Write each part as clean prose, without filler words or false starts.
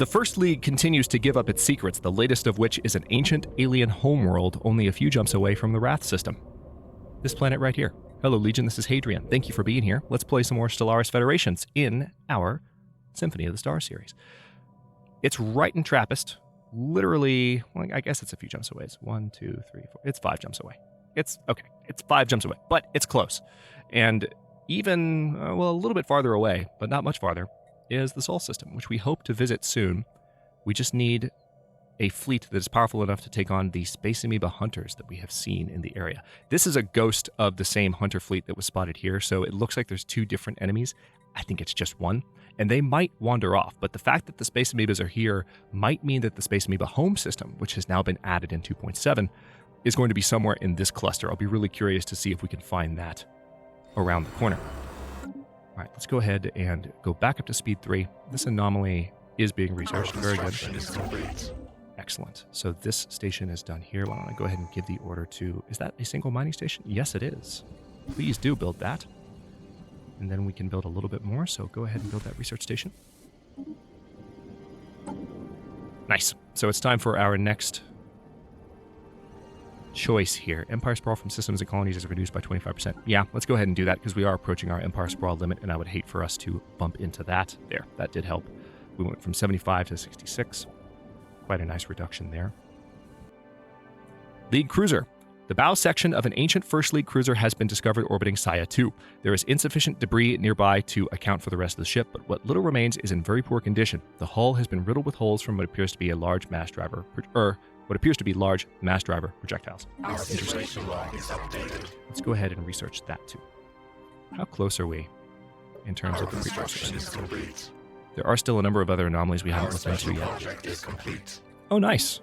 The First League continues to give up its secrets, the latest of which is an ancient alien homeworld only a few jumps away from the Wrath system. This planet right here. Hello, Legion, this is Hadrian. Thank you for being here. Let's play some more Stellaris Federations in our Symphony of the Stars series. It's right in Trappist. Literally, well, I guess it's a few jumps away. It's 1, 2, 3, 4. It's 5 jumps away. It's 5 jumps away, but it's close. And even, a little bit farther away, but not much farther, is the Sol system, which we hope to visit soon. We just need a fleet that is powerful enough to take on the space amoeba hunters that we have seen in the area. This is a ghost of the same hunter fleet that was spotted here, so it looks like there's 2 different enemies. I think it's just one, and they might wander off, but the fact that the space amoebas are here might mean that the space amoeba home system, which has now been added in 2.7, is going to be somewhere in this cluster. I'll be really curious to see if we can find that around the corner. All right, let's go ahead and go back up to speed 3. This anomaly is being researched. Very good. Excellent. So this station is done here. Why don't I go ahead and give the order to... Is that a single mining station? Yes, it is. Please do build that. And then we can build a little bit more, so go ahead and build that research station. Nice. So it's time for our next choice here. Empire Sprawl from systems and colonies is reduced by 25%. Yeah, let's go ahead and do that because we are approaching our Empire Sprawl limit, and I would hate for us to bump into that. There, that did help. We went from 75 to 66. Quite a nice reduction there. League Cruiser. The bow section of an ancient First League cruiser has been discovered orbiting Saya 2. There is insufficient debris nearby to account for the rest of the ship, but what little remains is in very poor condition. The hull has been riddled with holes from what appears to be large mass driver projectiles. Interesting. Let's go ahead and research that too. How close are we in terms of the precursors? There are still a number of other anomalies we haven't looked into yet. Oh, nice.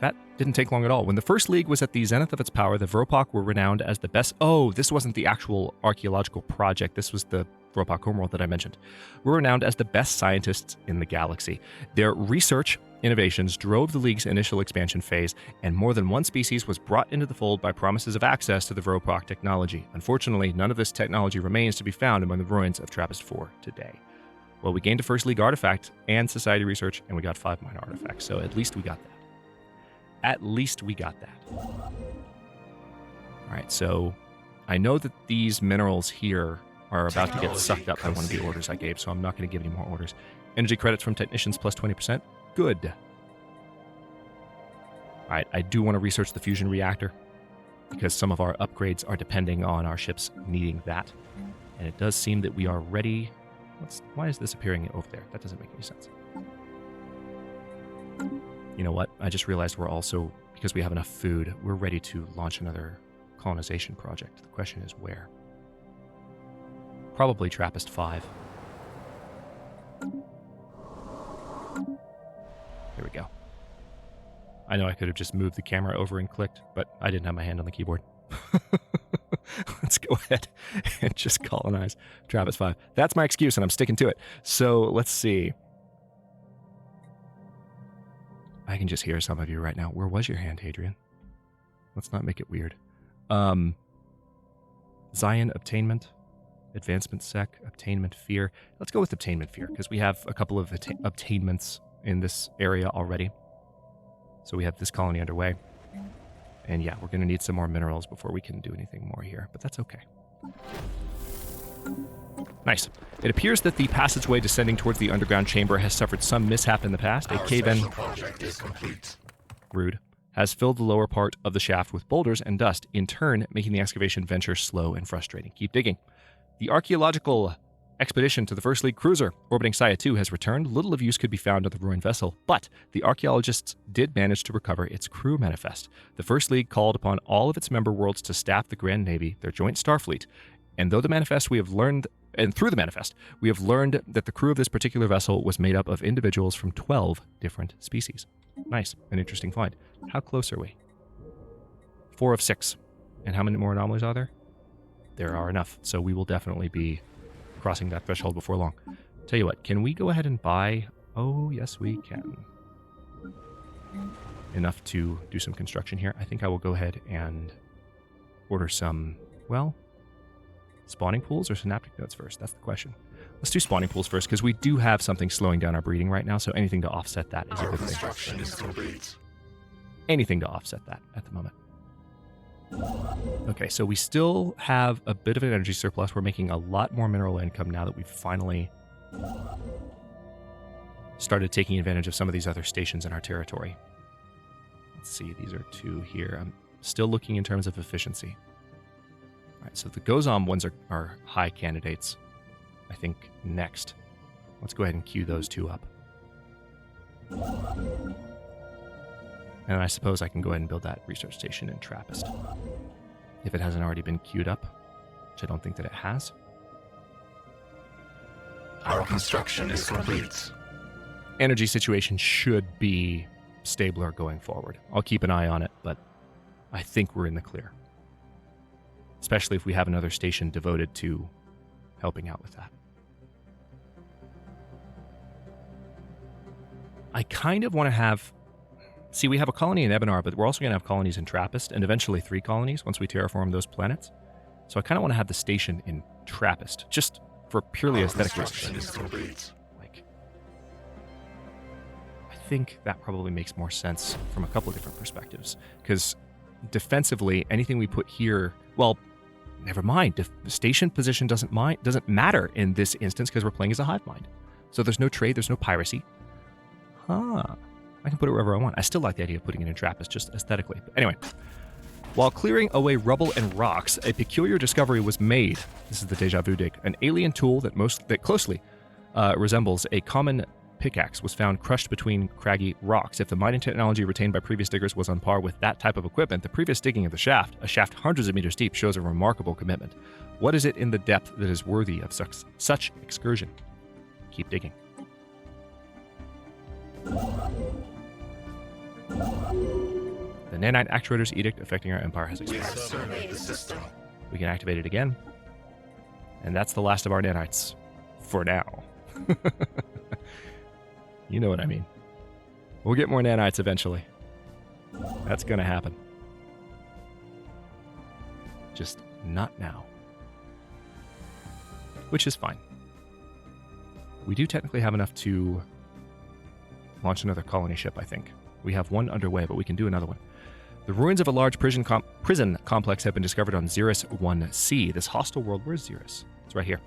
That didn't take long at all. When the First League was at the zenith of its power, the Vropok were renowned as the best... Oh, this wasn't the actual archaeological project. This was the Vropok homeworld that I mentioned. Were renowned as the best scientists in the galaxy. Their research innovations drove the League's initial expansion phase, and more than one species was brought into the fold by promises of access to the Vropok technology. Unfortunately, none of this technology remains to be found among the ruins of Trappist 4 today. Well, we gained a First League artifact and society research, and we got 5 minor artifacts, so at least we got that. At least we got that. All right, so I know that these minerals here are about to get sucked up by one of the orders I gave, so I'm not going to give any more orders. Energy credits from technicians plus 20%. Good. All right, I do want to research the fusion reactor because some of our upgrades are depending on our ships needing that. And it does seem that we are ready. Why is this appearing over there? That doesn't make any sense. You know what? I just realized we're also, because we have enough food, we're ready to launch another colonization project. The question is where? Probably Trappist 5. Here we go. I know I could have just moved the camera over and clicked, but I didn't have my hand on the keyboard. Let's go ahead and just colonize Trappist 5. That's my excuse, and I'm sticking to it. So let's see. I can just hear some of you right now. Where was your hand, Hadrian? Let's not make it weird. Zion Obtainment, Advancement Sec, Obtainment Fear. Let's go with Obtainment Fear, because we have a couple of obtainments in this area already. So we have this colony underway. And yeah, we're going to need some more minerals before we can do anything more here, but that's okay. Nice. It appears that the passageway descending towards the underground chamber has suffered some mishap in the past. A cave-in, rude, has filled the lower part of the shaft with boulders and dust, in turn making the excavation venture slow and frustrating. Keep digging. The archaeological expedition to the First League cruiser orbiting Saya 2 has returned. Little of use could be found on the ruined vessel, but the archaeologists did manage to recover its crew manifest. The First League called upon all of its member worlds to staff the Grand Navy, their joint starfleet, and through the manifest, we have learned that the crew of this particular vessel was made up of individuals from 12 different species. Nice. An interesting find. How close are we? 4 of 6. And how many more anomalies are there? There are enough. So we will definitely be crossing that threshold before long. Tell you what, can we go ahead and buy... Oh, yes, we can. Enough to do some construction here. I think I will go ahead and order some, well... spawning pools or synaptic nodes first? That's the question. Let's do spawning pools first, because we do have something slowing down our breeding right now, so anything to offset that is a Our good thing. construction is complete. Anything to offset that at the moment. Okay, so we still have a bit of an energy surplus. We're making a lot more mineral income now that we've finally started taking advantage of some of these other stations in our territory. Let's see, these are 2 here. I'm still looking in terms of efficiency. All right, so the Gozom ones are high candidates. I think next. Let's go ahead and queue those 2 up. And I suppose I can go ahead and build that research station in Trappist, if it hasn't already been queued up, which I don't think that it has. Our construction is complete. Energy situation should be stabler going forward. I'll keep an eye on it, but I think we're in the clear. Especially if we have another station devoted to helping out with that. I kind of want to have... See, we have a colony in Ebenar, but we're also going to have colonies in Trappist, and eventually 3 colonies once we terraform those planets. So I kind of want to have the station in Trappist, just for purely aesthetic reasons. Like, I think that probably makes more sense from a couple of different perspectives. Because defensively, anything we put here, well, never mind. The station position doesn't matter in this instance because we're playing as a hive mind. So there's no trade, there's no piracy. Huh. I can put it wherever I want. I still like the idea of putting it in Trappist, just aesthetically. But anyway, while clearing away rubble and rocks, a peculiar discovery was made. This is the Dejavu Dig. An alien tool that closely resembles a common pickaxe was found crushed between craggy rocks. If the mining technology retained by previous diggers was on par with that type of equipment, the previous digging of the shaft, a shaft hundreds of meters deep, shows a remarkable commitment. What is it in the depth that is worthy of such excursion? Keep digging. The nanite actuator's edict affecting our empire has expired. We have surveyed the system. We can activate it again. And that's the last of our nanites. For now. You know what I mean. We'll get more nanites eventually. That's gonna happen. Just not now. Which is fine. We do technically have enough to launch another colony ship, I think. We have one underway, but we can do another one. The ruins of a large prison complex have been discovered on Xeris 1C. This hostile world, where's Xeris? It's right here.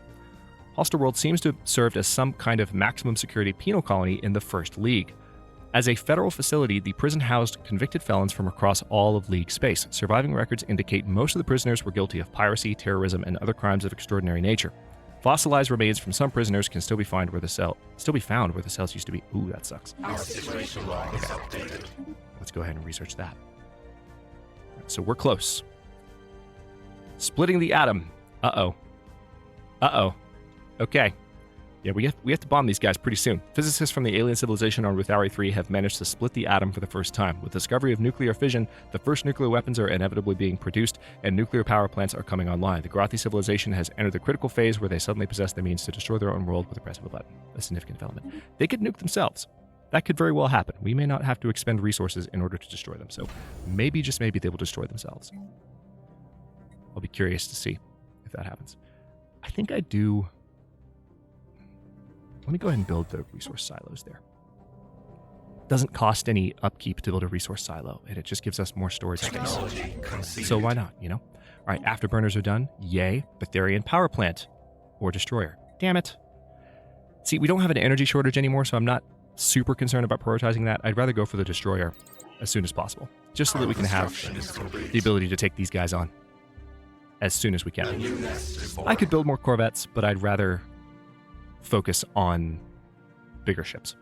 Hostile world seems to have served as some kind of maximum security penal colony in the First League. As a federal facility, the prison housed convicted felons from across all of League space. Surviving records indicate most of the prisoners were guilty of piracy, terrorism, and other crimes of extraordinary nature. Fossilized remains from some prisoners can still be found where the cells used to be. Ooh, that sucks. Our situation log is updated. Let's go ahead and research that. So we're close. Splitting the atom. Uh-oh. Uh-oh. Okay. Yeah, we have to bomb these guys pretty soon. Physicists from the alien civilization on Ruthari 3 have managed to split the atom for the first time. With the discovery of nuclear fission, the first nuclear weapons are inevitably being produced, and nuclear power plants are coming online. The Grothi civilization has entered the critical phase where they suddenly possess the means to destroy their own world with the press of a button. A significant development. They could nuke themselves. That could very well happen. We may not have to expend resources in order to destroy them, so maybe, just maybe, they will destroy themselves. I'll be curious to see if that happens. I think I do... Let me go ahead and build the resource silos there. Doesn't cost any upkeep to build a resource silo, and it just gives us more storage space. So why not, you know? All right, afterburners are done. Yay. Betharian power plant. Or destroyer. Damn it. See, we don't have an energy shortage anymore, so I'm not super concerned about prioritizing that. I'd rather go for the destroyer as soon as possible, just so that we can have the ability to take these guys on as soon as we can. I could build more corvettes, but I'd rather focus on bigger ships.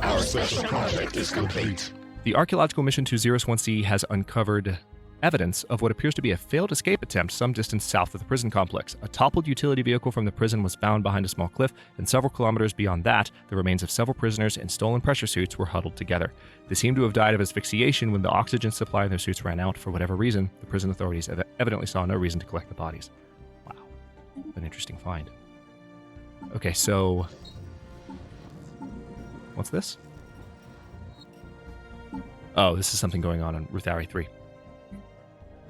Our special project is complete. The archaeological mission to Xeris 1C has uncovered evidence of what appears to be a failed escape attempt some distance south of the prison complex. A toppled utility vehicle from the prison was found behind a small cliff, and several kilometers beyond that, the remains of several prisoners in stolen pressure suits were huddled together. They seem to have died of asphyxiation when the oxygen supply in their suits ran out. For whatever reason, the prison authorities evidently saw no reason to collect the bodies. Wow. An interesting find. Okay, so... what's this? Oh, this is something going on Ruthari 3.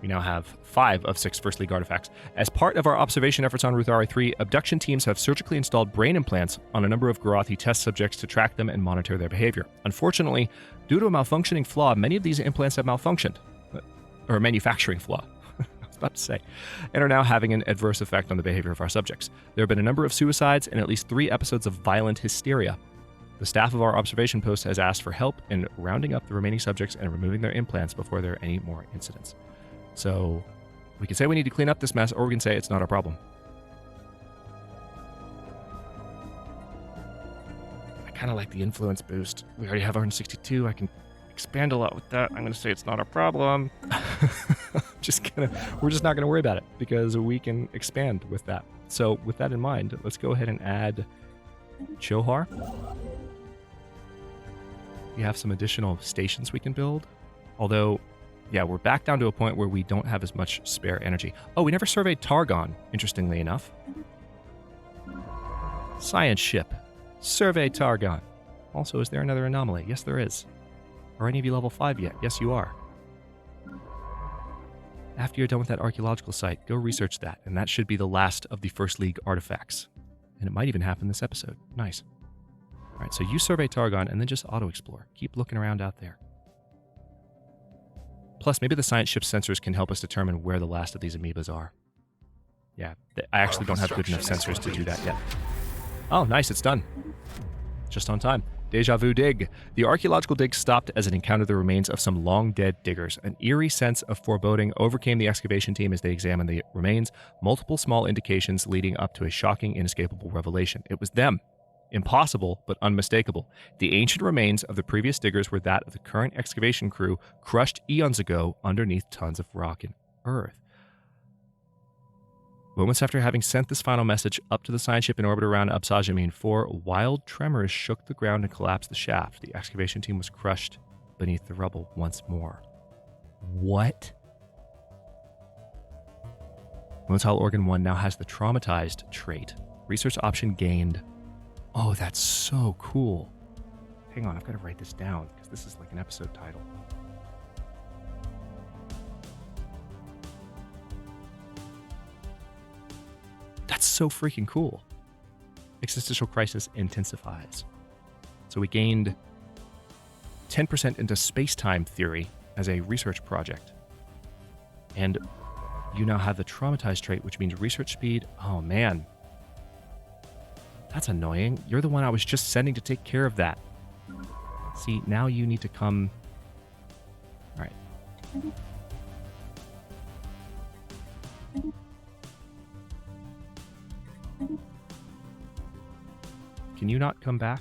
We now have 5 of 6 First League artifacts. As part of our observation efforts on Ruthari 3, abduction teams have surgically installed brain implants on a number of Garathi test subjects to track them and monitor their behavior. Unfortunately, due to a malfunctioning flaw, many of these implants have malfunctioned. Or a manufacturing flaw, I was about to say, and are now having an adverse effect on the behavior of our subjects. There have been a number of suicides and at least 3 episodes of violent hysteria. The staff of our observation post has asked for help in rounding up the remaining subjects and removing their implants before there are any more incidents. So we can say we need to clean up this mess, or we can say it's not our problem. I kind of like the influence boost. We already have 162. I can expand a lot with that. I'm going to say it's not our problem. We're just not going to worry about it because we can expand with that. So with that in mind, let's go ahead and add Chohar. We have some additional stations we can build. Although, yeah, we're back down to a point where we don't have as much spare energy. Oh, we never surveyed Targon, interestingly enough. Science ship. Survey Targon. Also, is there another anomaly? Yes, there is. Are any of you level 5 yet? Yes, you are. After you're done with that archaeological site, go research that, and that should be the last of the First League artifacts. And it might even happen this episode. Nice. All right, so you survey Targon, and then just auto-explore. Keep looking around out there. Plus, maybe the science ship sensors can help us determine where the last of these amoebas are. Yeah, I actually don't have good enough sensors to do that yet. Oh, nice, it's done. Just on time. Dejavu Dig. The archaeological dig stopped as it encountered the remains of some long-dead diggers. An eerie sense of foreboding overcame the excavation team as they examined the remains, multiple small indications leading up to a shocking, inescapable revelation. It was them. Impossible, but unmistakable. The ancient remains of the previous diggers were that of the current excavation crew, crushed eons ago underneath tons of rock and earth. Moments after having sent this final message up to the science ship in orbit around Absajamin 4, wild tremors shook the ground and collapsed the shaft. The excavation team was crushed beneath the rubble once more. What? Motile Organ 1 now has the traumatized trait. Research option gained. Oh, that's so cool. Hang on, I've got to write this down because this is like an episode title. That's so freaking cool. Existential crisis intensifies. So we gained 10% into space-time theory as a research project. And you now have the traumatized trait, which means research speed. Oh, man. That's annoying. You're the one I was just sending to take care of that. See, now you need to come... All right. Can you not come back?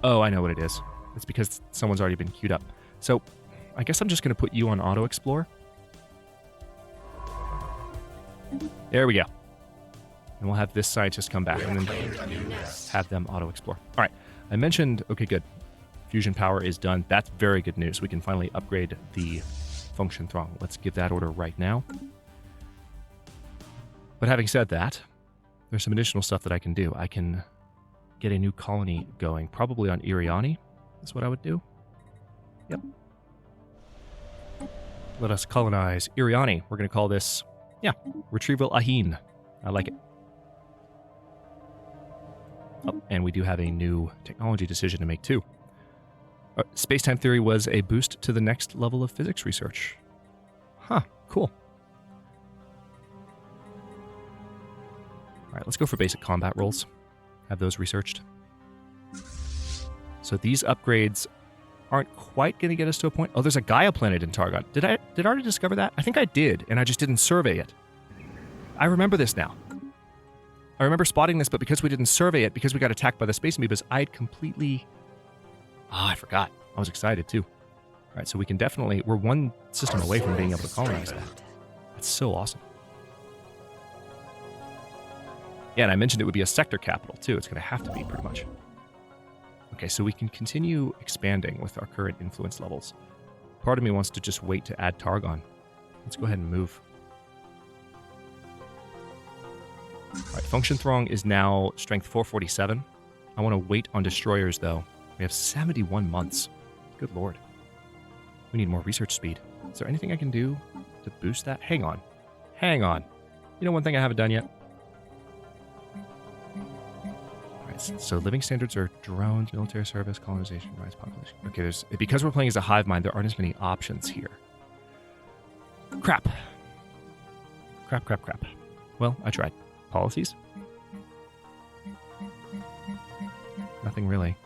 Oh, I know what it is. It's because someone's already been queued up. So, I guess I'm just going to put you on auto-explore. There we go. And we'll have this scientist come back and then have them auto-explore. All right. I mentioned, okay, good. Fusion power is done. That's very good news. We can finally upgrade the function throng. Let's give that order right now. But having said that, there's some additional stuff that I can do. I can get a new colony going, probably on Iriani. That's what I would do. Yep. Let us colonize Iriani. We're going to call this, Retrieval Ahin. I like it. Oh, and we do have a new technology decision to make, too. Space-time theory was a boost to the next level of physics research. Huh, cool. All right, let's go for basic combat rolls. Have those researched. So these upgrades aren't quite going to get us to a point. Oh, there's a Gaia planet in Targon. Did I already discover that? I think I did, and I just didn't survey it. I remember this now. I remember spotting this, but because we didn't survey it, because we got attacked by the space amoebas, I'd completely... I forgot. I was excited, too. All right, so we can definitely... We're one system away from being able to colonize that. That's so awesome. Yeah, and I mentioned it would be a sector capital, too. It's going to have to be, pretty much. Okay, so we can continue expanding with our current influence levels. Part of me wants to just wait to add Targon. Let's go ahead and move. All right, Function Throng is now strength 447. I want to wait on destroyers, though. We have 71 months. Good lord. We need more research speed. Is there anything I can do to boost that? Hang on. Hang on. You know one thing I haven't done yet? Alright, so living standards are drones, military service, colonization, rise population. Okay, because we're playing as a hive mind, there aren't as many options here. Crap. Crap. Well, I tried. Policies? Nothing really.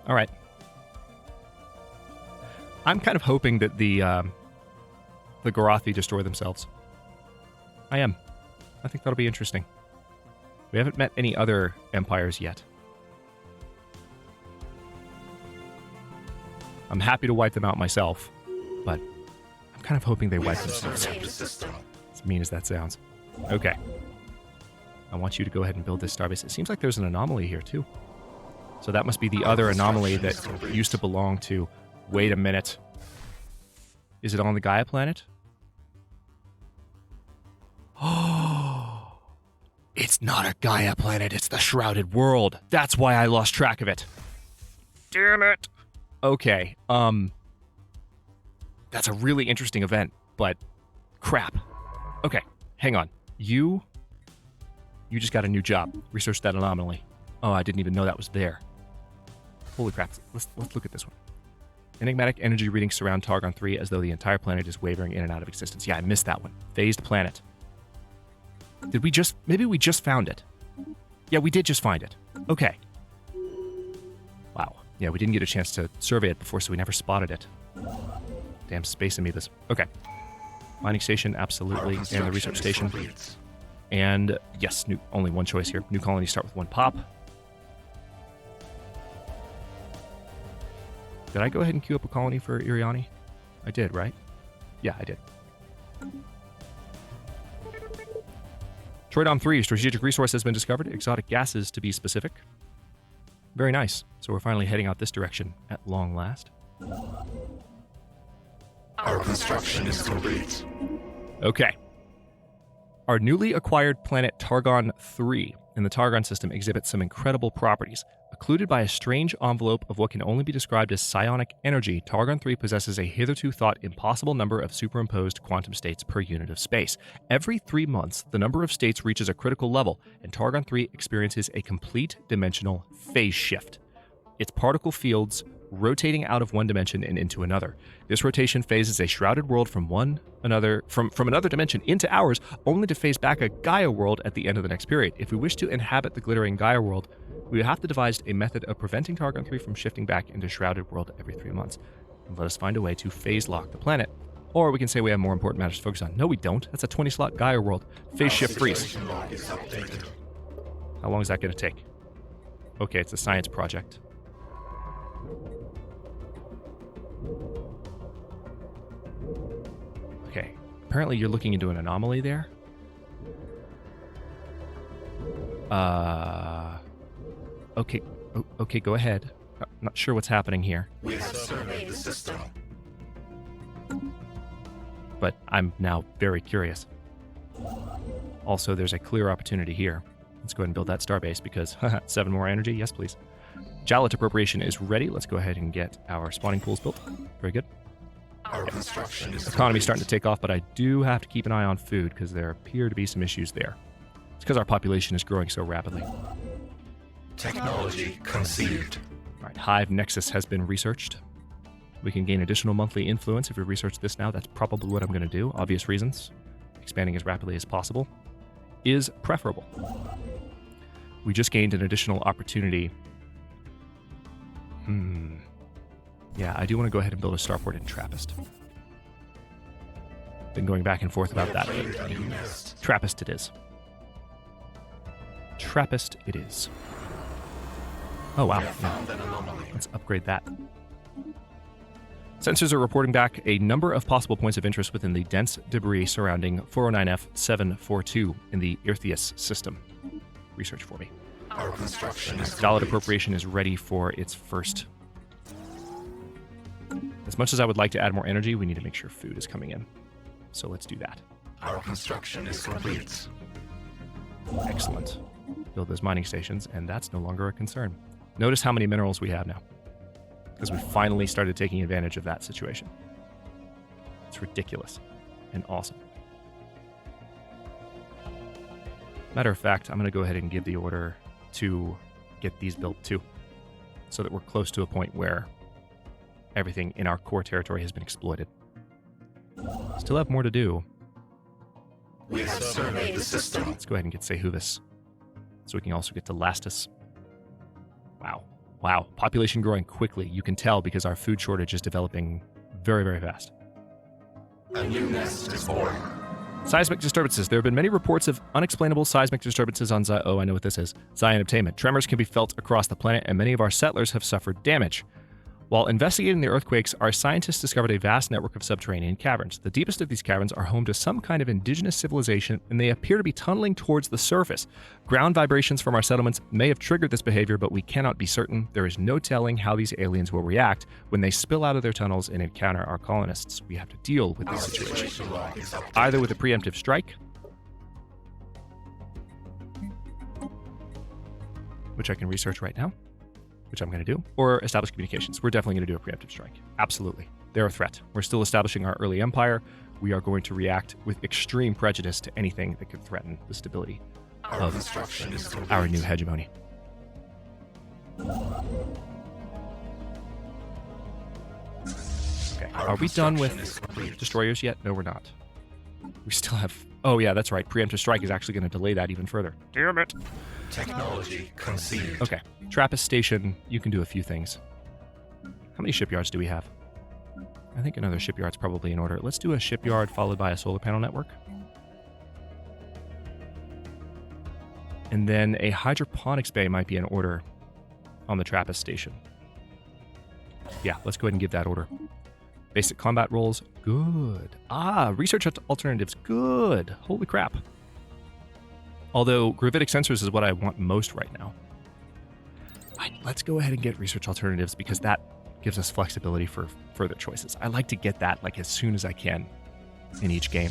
All right. I'm kind of hoping that the Garathi destroy themselves. I am. I think that'll be interesting. We haven't met any other empires yet. I'm happy to wipe them out myself, but I'm kind of hoping they wipe themselves out. As mean as that sounds. Okay. I want you to go ahead and build this starbase. It seems like there's an anomaly here, too. So that must be the other anomaly that used to belong to... Wait a minute. Is it on the Gaia planet? Oh, it's not a Gaia planet. It's the Shrouded World. That's why I lost track of it. Damn it. Okay. That's a really interesting event, but crap. Okay, hang on. You just got a new job. Research that anomaly. Oh, I didn't even know that was there. Holy crap. Let's look at this one. Enigmatic energy readings surround Targon 3 as though the entire planet is wavering in and out of existence. Yeah, I missed that one. Phased planet. Maybe we just found it. Yeah, we did just find it. Okay. Wow. Yeah, we didn't get a chance to survey it before, so we never spotted it. Damn space amoebas. Okay. Mining station, absolutely. And the research station. And yes, only one choice here. New colonies start with 1 pop. Did I go ahead and queue up a colony for Iriani? I did, right? Yeah, I did. Troydom 3, strategic resource has been discovered. Exotic gases, to be specific. Very nice. So we're finally heading out this direction at long last. Our construction is complete. Okay. Our newly acquired planet Targon 3 in the Targon system exhibits some incredible properties. Occluded by a strange envelope of what can only be described as psionic energy, Targon 3 possesses a hitherto thought impossible number of superimposed quantum states per unit of space. Every 3 months, the number of states reaches a critical level, and Targon 3 experiences a complete dimensional phase shift. Its particle fields rotating out of one dimension and into another. This rotation phases a shrouded world from another dimension into ours, only to phase back a Gaia world at the end of the next period. If we wish to inhabit the glittering Gaia world, we would have to devise a method of preventing Targon 3 from shifting back into shrouded world every 3 months. And let us find a way to phase lock the planet. Or we can say we have more important matters to focus on. No, we don't. That's a 20-slot Gaia world. Phase shift freeze. How long is that going to take? Okay, it's a science project. Okay, apparently you're looking into an anomaly there. Okay, okay, go ahead. Not sure what's happening here. We have surveyed the system. But I'm now very curious. Also, there's a clear opportunity here. Let's go ahead and build that starbase because 7 more energy. Yes, please. Jallet appropriation is ready. Let's go ahead and get our spawning pools built. Very good. Our construction is Economy's starting to take off, but I do have to keep an eye on food because there appear to be some issues there. It's because our population is growing so rapidly. Technology conceived. All right, Hive Nexus has been researched. We can gain additional monthly influence if we research this now. That's probably what I'm going to do. Obvious reasons. Expanding as rapidly as possible is preferable. We just gained an additional opportunity. Yeah, I do want to go ahead and build a starport in Trappist. Been going back and forth about that. Trappist it is. Trappist it is. Oh, wow. Yeah. Let's upgrade that. Sensors are reporting back a number of possible points of interest within the dense debris surrounding 409F742 in the Irtheus system. Research for me. Our construction is Solid appropriation is ready for its first. As much as I would like to add more energy, we need to make sure food is coming in. So let's do that. Our construction is complete. Excellent. Build those mining stations, and that's no longer a concern. Notice how many minerals we have now, because we finally started taking advantage of that situation. It's ridiculous and awesome. Matter of fact, I'm going to go ahead and give the order to get these built too, so that we're close to a point where everything in our core territory has been exploited. Still have more to do. We have surveyed the system. Let's go ahead and get Sehuvis, so we can also get to Lastus. Wow. Wow. Population growing quickly. You can tell because our food shortage is developing very, very fast. A new nest is born. Seismic disturbances. There have been many reports of unexplainable seismic disturbances on Zion. Oh, I know what this is. Zion Obtainment. Tremors can be felt across the planet, and many of our settlers have suffered damage. While investigating the earthquakes, our scientists discovered a vast network of subterranean caverns. The deepest of these caverns are home to some kind of indigenous civilization, and they appear to be tunneling towards the surface. Ground vibrations from our settlements may have triggered this behavior, but we cannot be certain. There is no telling how these aliens will react when they spill out of their tunnels and encounter our colonists. We have to deal with this situation, either with a preemptive strike, which I can research right now, which I'm going to do, or establish communications. We're definitely going to do a preemptive strike. Absolutely. They're a threat. We're still establishing our early empire. We are going to react with extreme prejudice to anything that could threaten the stability of our new hegemony. Okay, are we done with destroyers yet? No, we're not. We still have... Oh, yeah, that's right. Preemptive strike is actually going to delay that even further. Damn it. Technology conceived. Okay. Trappist Station, you can do a few things. How many shipyards do we have? I think another shipyard's probably in order. Let's do a shipyard followed by a solar panel network. And then a hydroponics bay might be in order on the Trappist Station. Yeah, let's go ahead and give that order. Basic combat roles, good. Research alternatives, good. Holy crap. Although gravitic sensors is what I want most right now. Let's go ahead and get research alternatives because that gives us flexibility for further choices. I like to get that like as soon as I can in each game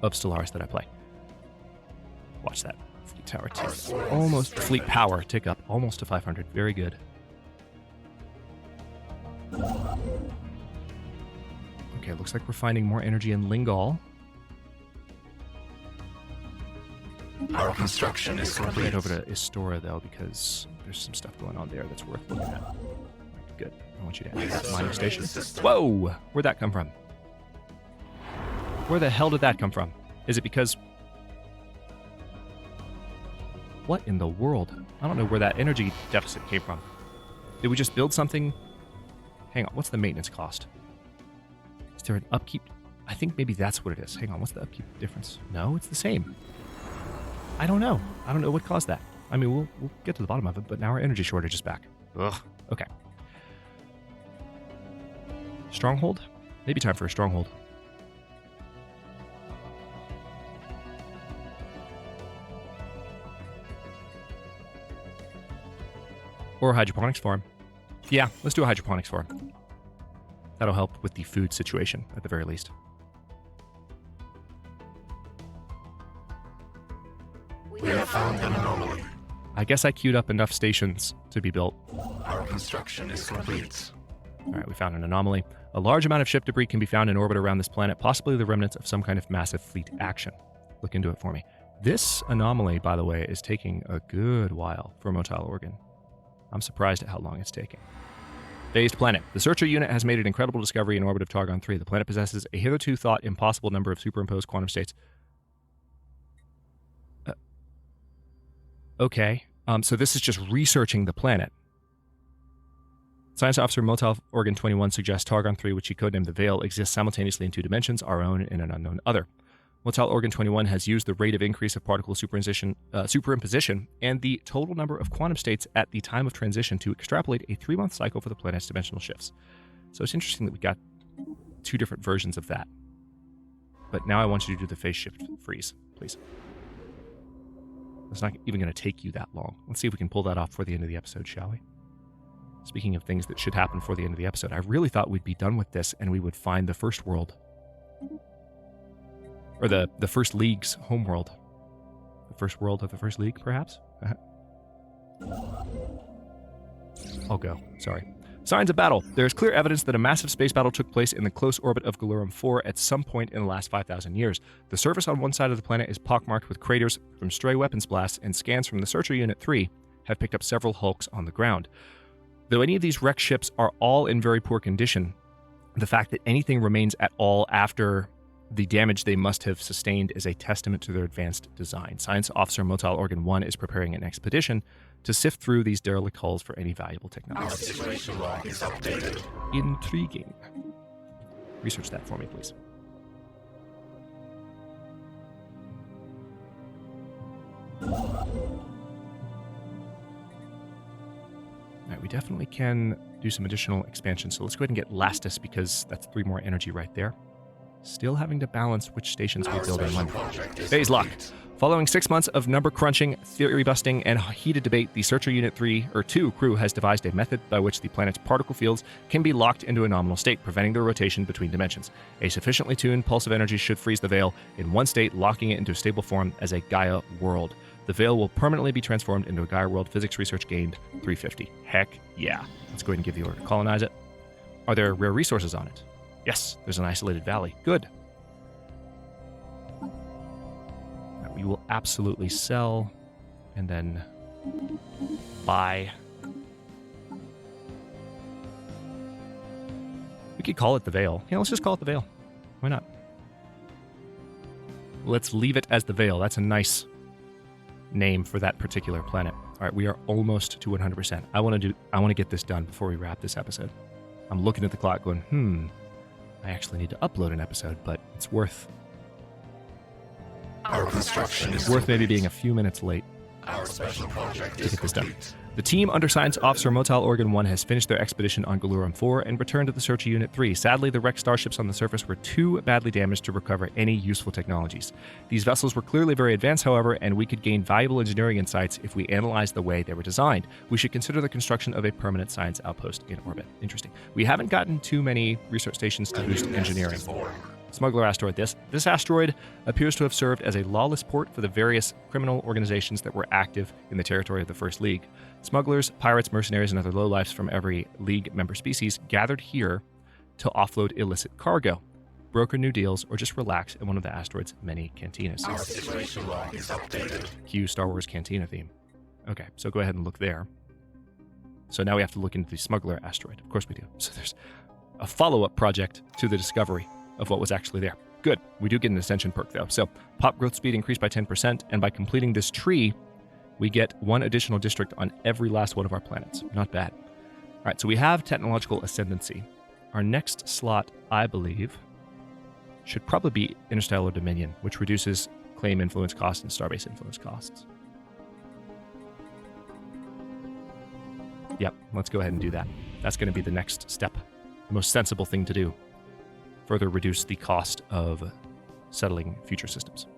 of Stellaris that I play. Watch that. Fleet tower tick. Almost fleet power tick up almost to 500. Very good. Okay, looks like we're finding more energy in Lingal. Our construction is complete. Head over to Istora though, because there's some stuff going on there that's worth looking at. Good. I want you to add that mining station. Whoa! Where'd that come from? Where the hell did that come from? Is it because... What in the world? I don't know where that energy deficit came from. Did we just build something? Hang on, what's the maintenance cost? Is there an upkeep? I think maybe that's what it is. Hang on, what's the upkeep difference? No, it's the same. I don't know. I don't know what caused that. I mean, we'll get to the bottom of it, but now our energy shortage is back. Ugh. Okay. Stronghold? Maybe time for a stronghold. Or a hydroponics farm. Yeah, let's do a hydroponics farm. That'll help with the food situation, at the very least. We have found an anomaly. I guess I queued up enough stations to be built. Our construction is complete. All right, we found an anomaly. A large amount of ship debris can be found in orbit around this planet, possibly the remnants of some kind of massive fleet action. Look into it for me. This anomaly, by the way, is taking a good while for motile organ. I'm surprised at how long it's taking. Phased planet. The Searcher unit has made an incredible discovery in orbit of Targon 3. The planet possesses a hitherto thought impossible number of superimposed quantum states. Okay, so this is just researching the planet. Science Officer Motile Organ 21 suggests Targon 3, which he codenamed the Veil, exists simultaneously in two dimensions, our own and an unknown other. Motile Organ 21 has used the rate of increase of particle superimposition and the total number of quantum states at the time of transition to extrapolate a 3-month cycle for the planet's dimensional shifts. So it's interesting that we got two different versions of that. But now I want you to do the phase shift freeze, please. It's not even going to take you that long. Let's see if we can pull that off before the end of the episode, shall we? Speaking of things that should happen before the end of the episode, I really thought we'd be done with this and we would find the first world. Or the first league's homeworld. The First world of the First League, perhaps? I'll go. Sorry. Signs of battle. There is clear evidence that a massive space battle took place in the close orbit of Gallurum 4 at some point in the last 5,000 years. The surface on one side of the planet is pockmarked with craters from stray weapons blasts, and scans from the Searcher Unit 3 have picked up several hulks on the ground. Though any of these wrecked ships are all in very poor condition, the fact that anything remains at all after the damage they must have sustained is a testament to their advanced design. Science Officer Motile Organ 1 is preparing an expedition to sift through these derelict hulls for any valuable technology. Our situation log is updated. Intriguing. Research that for me, please. Alright, we definitely can do some additional expansion, so let's go ahead and get Lastus, because that's 3 more energy right there. Still having to balance which stations we build on when. Phase lock. Following 6 months of number crunching, theory busting, and heated debate, the Searcher Unit 2 crew has devised a method by which the planet's particle fields can be locked into a nominal state, preventing their rotation between dimensions. A sufficiently tuned pulse of energy should freeze the veil in one state, locking it into a stable form as a Gaia world. The veil will permanently be transformed into a Gaia world. Physics research gained 350. Heck yeah. Let's go ahead and give the order to colonize it. Are there rare resources on it? Yes, there's an isolated valley. Good. We will absolutely sell and then buy. We could call it the Veil. Yeah, let's just call it the Veil. Why not? Let's leave it as the Veil. That's a nice name for that particular planet. All right, we are almost to 100%. I want to get this done before we wrap this episode. I'm looking at the clock going, I actually need to upload an episode, but it's worth Our construction is worth maybe being a few minutes late Our special project to is get this done. complete. The team under Science Officer Motile Organ 1 has finished their expedition on Gallurum 4 and returned to the Searcher Unit 3. Sadly, the wrecked starships on the surface were too badly damaged to recover any useful technologies. These vessels were clearly very advanced, however, and we could gain valuable engineering insights if we analyzed the way they were designed. We should consider the construction of a permanent science outpost in orbit. Interesting. We haven't gotten too many research stations to boost engineering. Smuggler asteroid. This asteroid appears to have served as a lawless port for the various criminal organizations that were active in the territory of the First League. Smugglers, pirates, mercenaries, and other lowlifes from every League member species gathered here to offload illicit cargo, broker new deals, or just relax in one of the asteroid's many cantinas. Our situation log is updated. Cue Star Wars cantina theme. Okay, so go ahead and look there. So now we have to look into the smuggler asteroid. Of course we do. So there's a follow-up project to the discovery of what was actually there. Good. We do get an ascension perk, though. So pop growth speed increased by 10%, and by completing this tree, we get 1 additional district on every last one of our planets. Not bad. All right, so we have technological ascendancy. Our next slot, I believe, should probably be interstellar dominion, which reduces claim influence costs and starbase influence costs. Yep, let's go ahead and do that. That's going to be the next step, the most sensible thing to do. Further reduce the cost of settling future systems.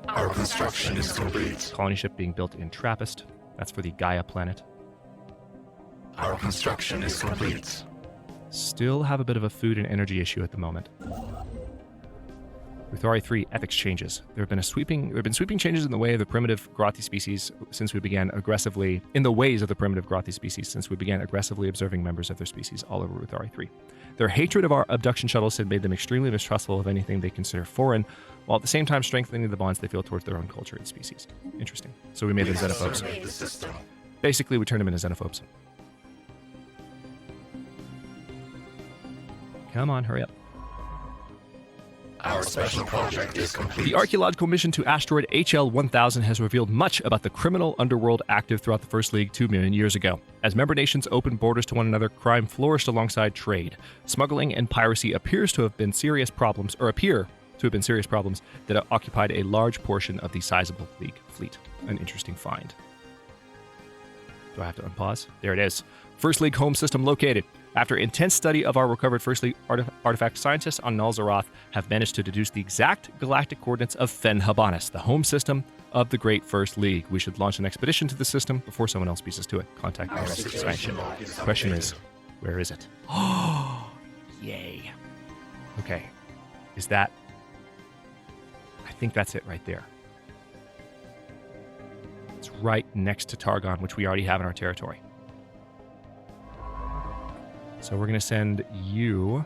Our construction is complete. Colony ship being built in Trappist. That's for the Gaia planet. Our construction is complete. Still have a bit of a food and energy issue at the moment. Ruthari 3 ethics changes. There have been sweeping changes in the way of the primitive Grothi species since we began aggressively observing members of their species all over Ruthari 3. Their hatred of our abduction shuttles had made them extremely mistrustful of anything they consider foreign, while at the same time strengthening the bonds they feel towards their own culture and species. Interesting. So we made them xenophobes. Survey the system. Basically, we turned them into xenophobes. Come on, hurry up. Our special project is complete. The archaeological mission to asteroid HL-1000 has revealed much about the criminal underworld active throughout the First League 2 million years ago. As member nations opened borders to one another, crime flourished alongside trade. Smuggling and piracy appear to have been serious problems that occupied a large portion of the sizable League fleet. An interesting find. Do I have to unpause? There it is. First League home system located. After intense study of our recovered First League artifact, scientists on Null Zaroth have managed to deduce the exact galactic coordinates of Fenhabanis, the home system of the Great First League. We should launch an expedition to the system before someone else beats us to it. Contact Our our situation expansion. log is Question updated. is, where is it? Oh, yay. Okay. Is that... I think that's it right there. It's right next to Targon, which we already have in our territory. So we're going to send you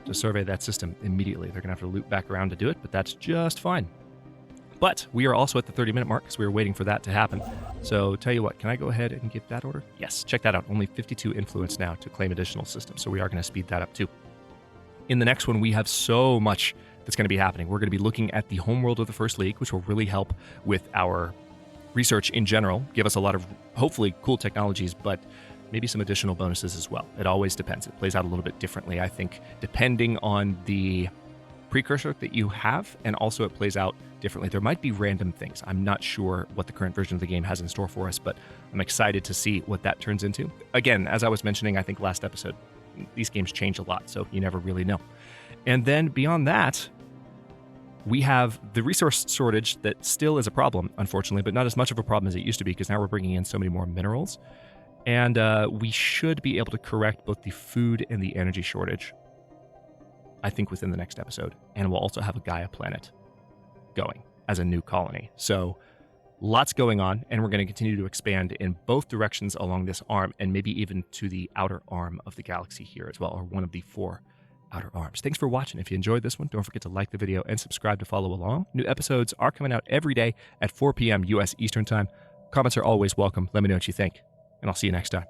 to survey that system immediately. They're going to have to loop back around to do it, but that's just fine. But we are also at the 30-minute mark because we were waiting for that to happen. So tell you what, can I go ahead and give that order? Yes, check that out. Only 52 influence now to claim additional systems. So we are going to speed that up too. In the next one, we have so much that's going to be happening. We're going to be looking at the homeworld of the First League, which will really help with our research in general, give us a lot of hopefully cool technologies, but maybe some additional bonuses as well. It always depends. It plays out a little bit differently, I think, depending on the precursor that you have, and also it plays out differently. There might be random things. I'm not sure what the current version of the game has in store for us, but I'm excited to see what that turns into. Again, as I was mentioning, I think last episode, these games change a lot, so you never really know. And then beyond that, we have the resource shortage that still is a problem, unfortunately, but not as much of a problem as it used to be, because now we're bringing in so many more minerals. And we should be able to correct both the food and the energy shortage, I think, within the next episode. And we'll also have a Gaia planet going as a new colony. So lots going on, and we're going to continue to expand in both directions along this arm, and maybe even to the outer arm of the galaxy here as well, or one of the 4 outer arms. Thanks for watching. If you enjoyed this one, don't forget to like the video and subscribe to follow along. New episodes are coming out every day at 4 p.m. U.S. Eastern Time. Comments are always welcome. Let me know what you think, and I'll see you next time.